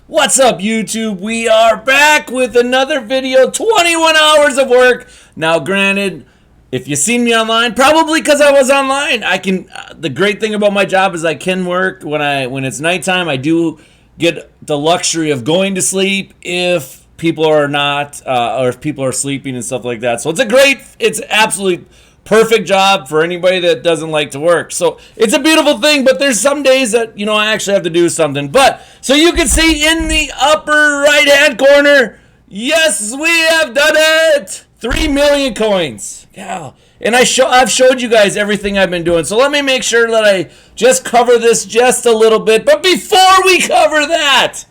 What's up, YouTube? We are back with another video. 21 hours of work. Now, granted, if you've seen me online, probably because I was online, I can. The great thing about my job is I can work when it's nighttime. I do get the luxury of going to sleep if people are not, or if people are sleeping and stuff like that. So it's absolutely perfect job for anybody that doesn't like to work. So it's a beautiful thing, but there's some days that, I actually have to do something. But so you can see in the upper right hand corner, yes, we have done it. 3 million coins. Yeah. And I've showed you guys everything I've been doing. So let me make sure that I just cover this just a little bit. But before we cover that,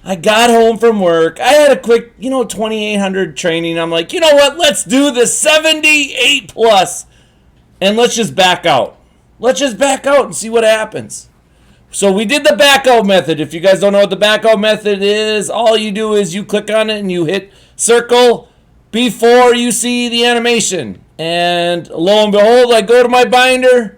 I got home from work. I had a quick, 2800 training. I'm like, you know what? Let's do the 78 plus. And let's just back out. Let's just back out and see what happens. So we did the back out method. If you guys don't know what the back out method is, all you do is you click on it and you hit circle before you see the animation. And lo and behold, I go to my binder.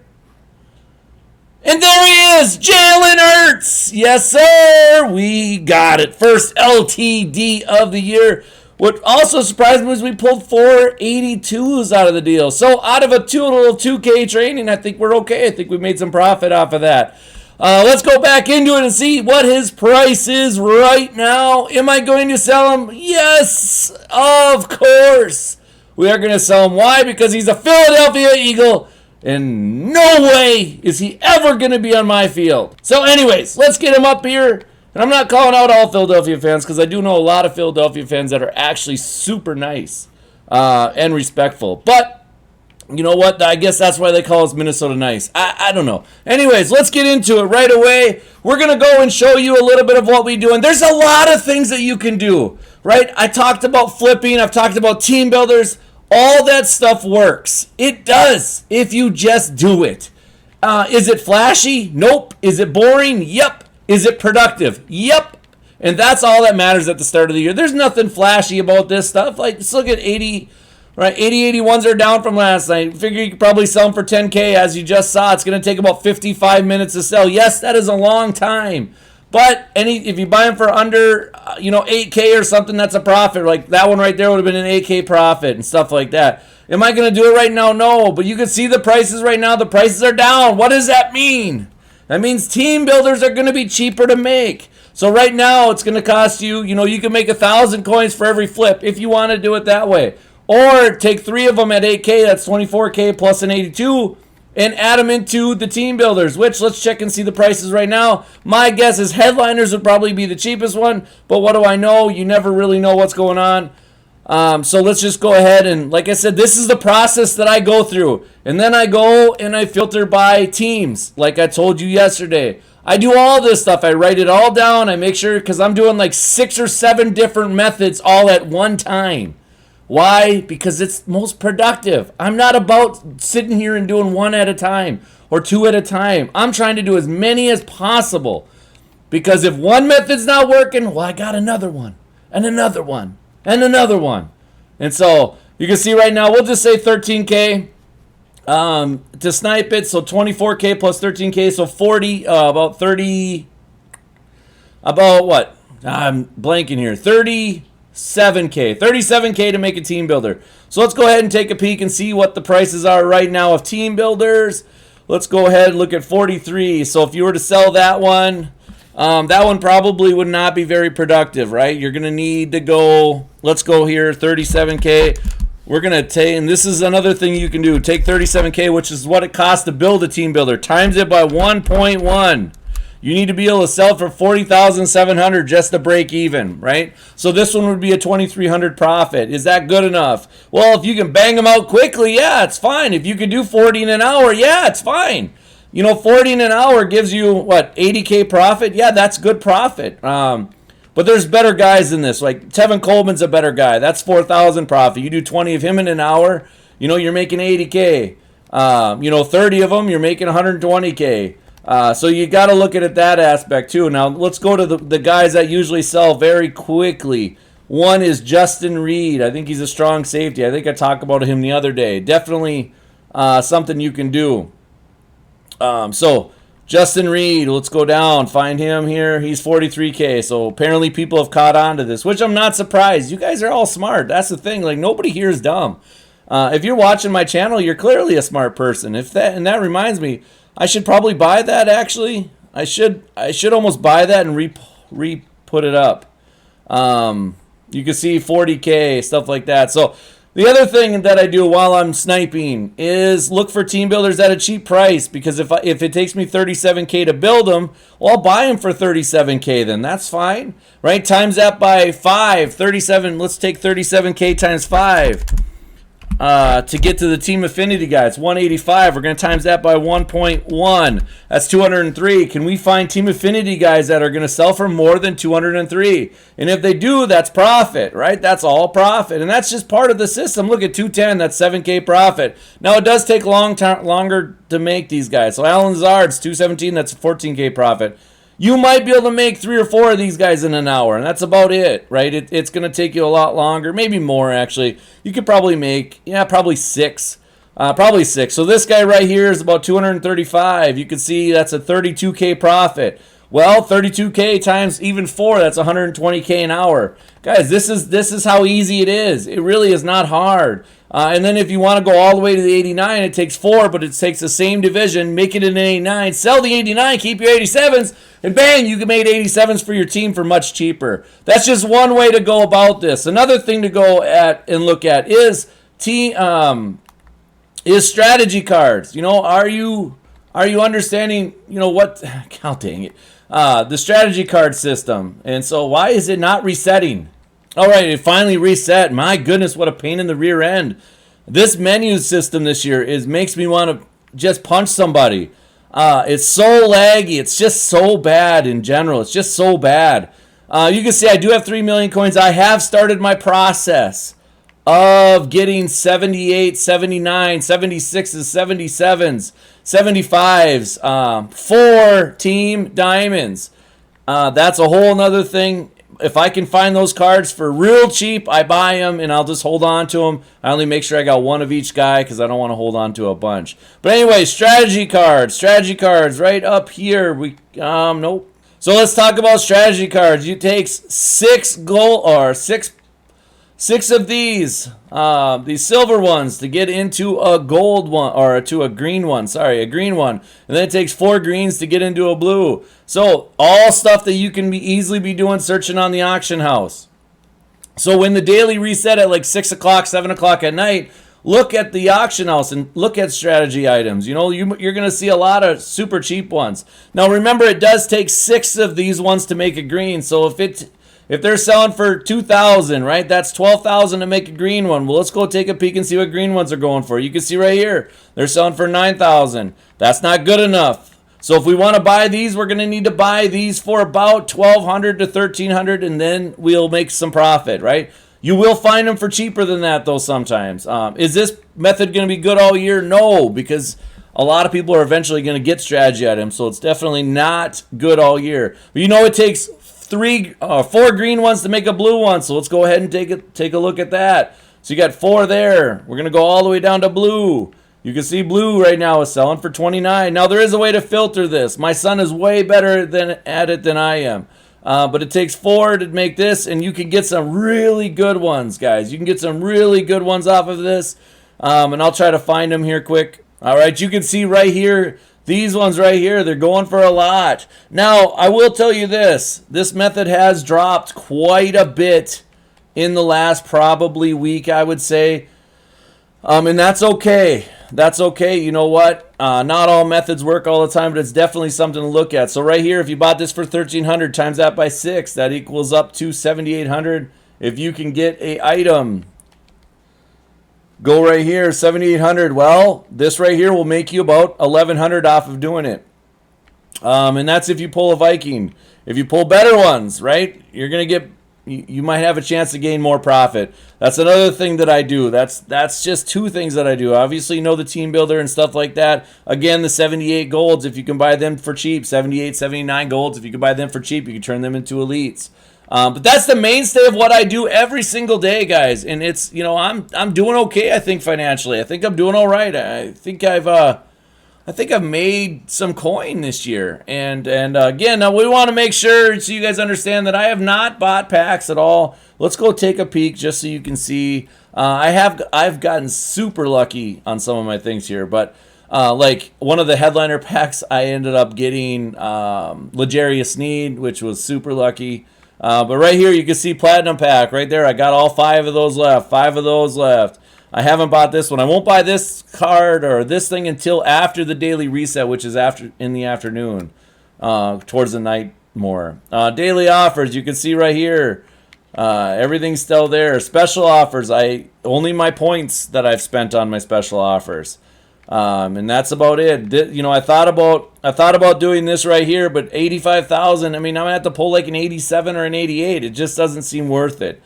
And there he is, Jalen Hurts. Yes, sir. We got it. First LTD of the year. What also surprised me was we pulled 482s out of the deal. So out of a total of 2K training, I think we're okay. I think we made some profit off of that. Let's go back into it and see what his price is right now. Am I going to sell him? Yes, of course. We are going to sell him. Why? Because he's a Philadelphia Eagle. And no way is he ever going to be on my field. So anyways, let's get him up here. And I'm not calling out all Philadelphia fans because I do know a lot of Philadelphia fans that are actually super nice and respectful. But you know what? I guess that's why they call us Minnesota nice. I don't know. Anyways, let's get into it right away. We're going to go and show you a little bit of what we do. And there's a lot of things that you can do, right? I talked about flipping. I've talked about team builders. All that stuff works. It does if you just do it. Is it flashy? Nope. Is it boring? Yep. Is it productive? Yep. And that's all that matters at the start of the year. There's nothing flashy about this stuff. Like, let's look at 80, right? 81s are down from last night. Figure you could probably sell them for 10K. As you just saw, it's going to take about 55 minutes to sell. Yes, that is a long time. But if you buy them for under, 8K or something, that's a profit. Like that one right there would have been an 8K profit and stuff like that. Am I going to do it right now? No. But you can see the prices right now. The prices are down. What does that mean? That means team builders are going to be cheaper to make. So right now it's going to cost you, you can make 1,000 coins for every flip if you want to do it that way. Or take 3 of them at 8K. That's 24K plus an 82. And add them into the team builders, which let's check and see the prices right now. My guess is headliners would probably be the cheapest one, but what do I know? You never really know what's going on. So let's just go ahead and, like I said, this is the process that I go through. And then I go and I filter by teams, like I told you yesterday. I do all this stuff. I write it all down. I make sure, because I'm doing like 6 or 7 different methods all at one time. Why? Because it's most productive. I'm not about sitting here and doing 1 at a time or 2 at a time. I'm trying to do as many as possible. Because if one method's not working, well, I got another one and another one and another one. And so you can see right now, we'll just say 13K to snipe it. So 24K plus 13K, so 40, about 30, about what? I'm blanking here. 37K to make a team builder. So let's go ahead and take a peek and see what the prices are right now of team builders. Let's go ahead and look at 43. So if you were to sell that one probably would not be very productive, right? You're going to need to go, let's go here, 37K. We're going to take, and this is another thing you can do, take 37K, which is what it costs to build a team builder, times it by 1.1. You need to be able to sell for 40,700 just to break even, right? So this one would be a 2,300 profit. Is that good enough? Well, if you can bang them out quickly, yeah, it's fine. If you can do 40 in an hour, yeah, it's fine. 40 in an hour gives you, 80K profit? Yeah, that's good profit. But there's better guys than this. Like Tevin Coleman's a better guy. That's 4,000 profit. You do 20 of him in an hour, you're making 80K. 30 of them, you're making 120K. So you got to look at it that aspect too. Now let's go to the guys that usually sell very quickly. One is Justin Reed. I think he's a strong safety. I think I talked about him the other day. Definitely something you can do. So Justin Reed, let's go down. Find him here. He's 43K. So apparently people have caught on to this, which I'm not surprised. You guys are all smart. That's the thing. Like, nobody here is dumb. If you're watching my channel, you're clearly a smart person. And that reminds me, I should probably buy that actually. I should almost buy that and re-put it up. You can see 40K, stuff like that. So the other thing that I do while I'm sniping is look for team builders at a cheap price, because if it takes me 37K to build them, well, I'll buy them for 37K then. That's fine, right? Times that by 5, 37. Let's take 37K times 5 to get to the team affinity guy. It's 185. We're going to times that by 1.1. That's 203. Can we find team affinity guys that are going to sell for more than 203? And if they do, that's profit, right? That's all profit. And that's just part of the system. Look at 210. That's 7K profit. Now, it does take longer to make these guys. So Alan Lazard's 217. That's 14K profit. You might be able to make 3 or 4 of these guys in an hour, and that's about it, right? It's going to take you a lot longer, maybe more, actually. You could probably make, probably 6. Probably 6. So this guy right here is about 235. You can see that's a 32K profit. Well, 32K times even 4, that's 120K an hour. Guys, this is how easy it is. It really is not hard. And then if you want to go all the way to the 89, it takes 4, but it takes the same division, make it an 89, sell the 89, keep your 87s, and bang, you can make 87s for your team for much cheaper. That's just one way to go about this. Another thing to go at and look at is strategy cards. You know, are you understanding, what, God dang it, the strategy card system? And so why is it not resetting? All right, it finally reset. My goodness, what a pain in the rear end. This menu system this year makes me want to just punch somebody. It's so laggy. It's just so bad in general. It's just so bad. You can see I do have 3 million coins. I have started my process of getting 78, 79, 76s, 77s, 75s, 4 team diamonds. That's a whole nother thing. If I can find those cards for real cheap, I buy them and I'll just hold on to them. I only make sure I got 1 of each guy because I don't want to hold on to a bunch. But anyway, strategy cards right up here. Nope. So let's talk about strategy cards. It takes 6 gold or 6 of these silver ones to get into a gold one, or to a green one. Sorry, a green one. And then it takes 4 greens to get into a blue. So all stuff that you can easily be doing searching on the auction house. So when the daily reset at like 6 o'clock, 7 o'clock at night, look at the auction house and look at strategy items. You're going to see a lot of super cheap ones. Now remember, it does take 6 of these ones to make a green. So if they're selling for 2,000, right, that's 12,000 to make a green one. Well, let's go take a peek and see what green ones are going for. You can see right here, they're selling for 9,000. That's not good enough. So if we want to buy these, we're going to need to buy these for about 1,200 to 1,300, and then we'll make some profit, right? You will find them for cheaper than that, though, sometimes. Is this method going to be good all year? No, because a lot of people are eventually going to get strategy items, so it's definitely not good all year. But it takes 4 green ones to make a blue one, so let's go ahead and take a look at that. So you got 4 there. We're going to go all the way down to blue. You can see blue right now is selling for 29. Now, there is a way to filter this. My son is way better at it than I am. But it takes 4 to make this, and you can get some really good ones, guys. You can get some really good ones off of this. And I'll try to find them here quick. All right, you can see right here, these ones right here, they're going for a lot. Now, I will tell you this. This method has dropped quite a bit in the last probably week, I would say. And that's okay. That's okay. You know what? Not all methods work all the time, but it's definitely something to look at. So right here, if you bought this for 1,300, times that by 6, that equals up to 7,800. If you can get a item, go right here, 7,800. Well, this right here will make you about 1,100 off of doing it. And that's if you pull a Viking. If you pull better ones, right, you're going to get, you might have a chance to gain more profit. That's another thing that I do. That's just 2 things that I do. Obviously, the team builder and stuff like that. Again, the 78 golds, if you can buy them for cheap. 78, 79 golds, if you can buy them for cheap, you can turn them into elites. But that's the mainstay of what I do every single day, guys. And it's, I'm doing okay, I think, financially. I think I'm doing all right. I think I've I think I've made some coin this year, and again, we want to make sure so you guys understand that I have not bought packs at all. Let's go take a peek just so you can see. I've gotten super lucky on some of my things here, but like one of the headliner packs, I ended up getting L'Jarius Sneed, which was super lucky. But right here, you can see platinum pack right there. I got all 5 of those left. 5 of those left. I haven't bought this one. I won't buy this card or this thing until after the daily reset, which is after in the afternoon, towards the night more. Daily offers, you can see right here. Everything's still there. Special offers, only my points that I've spent on my special offers. And that's about it. I thought about doing this right here, but 85,000. I mean, I'm gonna have to pull like an 87 or an 88. It just doesn't seem worth it.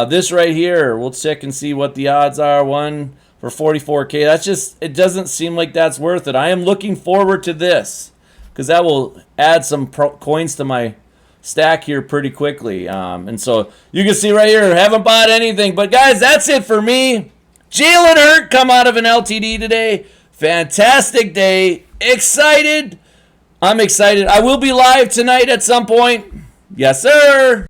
This right here, we'll check and see what the odds are. One for 44K. It doesn't seem like that's worth it. I am looking forward to this because that will add some coins to my stack here pretty quickly. And so you can see right here, haven't bought anything. But guys, that's it for me. Jalen Hurt come out of an LTD today. Fantastic day. Excited. I'm excited. I will be live tonight at some point. Yes, sir.